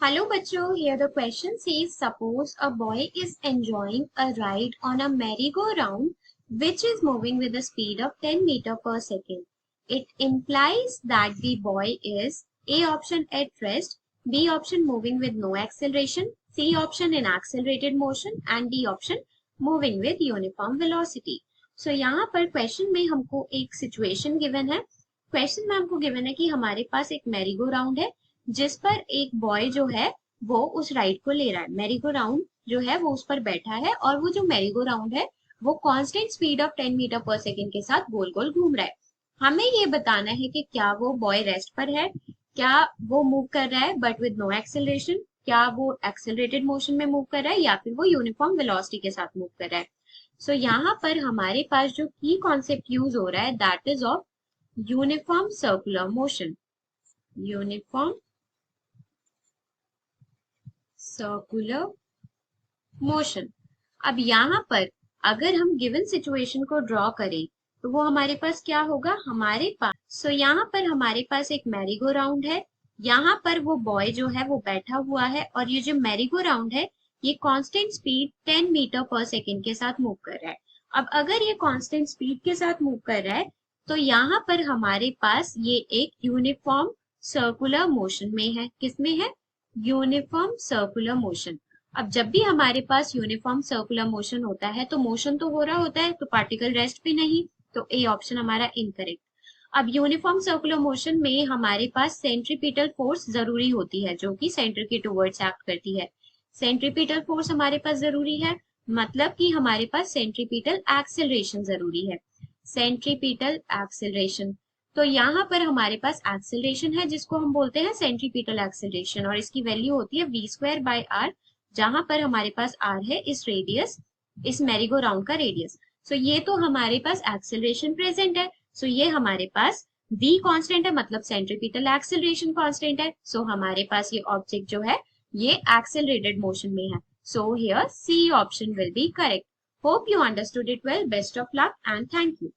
Hello बच्चों, here the question says suppose a boy is enjoying a ride on a merry-go-round which is moving with a speed of 10 meter per second. It implies that the boy is A option at rest, B option moving with no acceleration, C option in accelerated motion and D option moving with uniform velocity. So यहाँ पर question में हमको एक situation given है. Question में हमको given है कि हमारे पास एक मैरी गो राउंड है जिस पर एक बॉय जो है वो उस राइड को ले रहा है. मैरी गो राउंड जो है वो उस पर बैठा है और वो जो मैरी गो राउंड है वो कांस्टेंट स्पीड ऑफ 10 मीटर पर सेकेंड के साथ गोल गोल घूम रहा है. हमें ये बताना है कि क्या वो बॉय रेस्ट पर है, क्या वो मूव कर रहा है बट विद नो एक्सेलरेशन, क्या वो एक्सेलरेटेड मोशन में मूव कर रहा है या फिर वो यूनिफॉर्म वेलोसिटी के साथ मूव कर रहा है. सो यहाँ पर हमारे पास जो की कॉन्सेप्ट यूज हो रहा है that is of uniform circular motion. Uniform circular motion. अब यहाँ पर अगर हम गिवन सिचुएशन को ड्रॉ करें तो वो हमारे पास क्या होगा, हमारे पास यहाँ पर हमारे पास एक मैरी गो राउंड है. यहाँ पर वो बॉय जो है वो बैठा हुआ है और ये जो मैरी गो राउंड है ये कांस्टेंट स्पीड 10 मीटर पर सेकेंड के साथ मूव कर रहा है. अब अगर ये कांस्टेंट स्पीड के साथ मूव कर रहा है तो यहाँ पर हमारे पास ये एक यूनिफॉर्म सर्कुलर मोशन में है. किसमें है? Uniform circular motion. अब जब भी हमारे पास यूनिफॉर्म सर्कुलर मोशन होता है तो मोशन तो हो रहा होता है तो पार्टिकल रेस्ट पे नहीं, तो ए ऑप्शन हमारा इनकरेक्ट. अब यूनिफॉर्म सर्कुलर मोशन में हमारे पास सेंट्रीपिटल फोर्स जरूरी होती है जो कि सेंटर के टुवर्ड्स एक्ट करती है. सेंट्रीपिटल फोर्स हमारे पास जरूरी है मतलब कि हमारे पास सेंट्रीपिटल एक्सेलरेशन जरूरी है. सेंट्रीपिटल एक्सेलरेशन, तो यहाँ पर हमारे पास एक्सेलरेशन है जिसको हम बोलते हैं सेंट्रीपिटल एक्सेलरेशन और इसकी वैल्यू होती है v²/r, जहां पर हमारे पास r है इस रेडियस, इस मैरीगो राउंड का रेडियस. सो ये तो हमारे पास एक्सेलरेशन प्रेजेंट है. सो ये हमारे पास v कांस्टेंट है मतलब सेंट्रीपिटल एक्सेलरेशन कांस्टेंट है. सो हमारे पास ये ऑब्जेक्ट जो है ये एक्सेलरेटेड मोशन में है. So here C option will be correct. Hope you understood it well. Best of luck and thank you.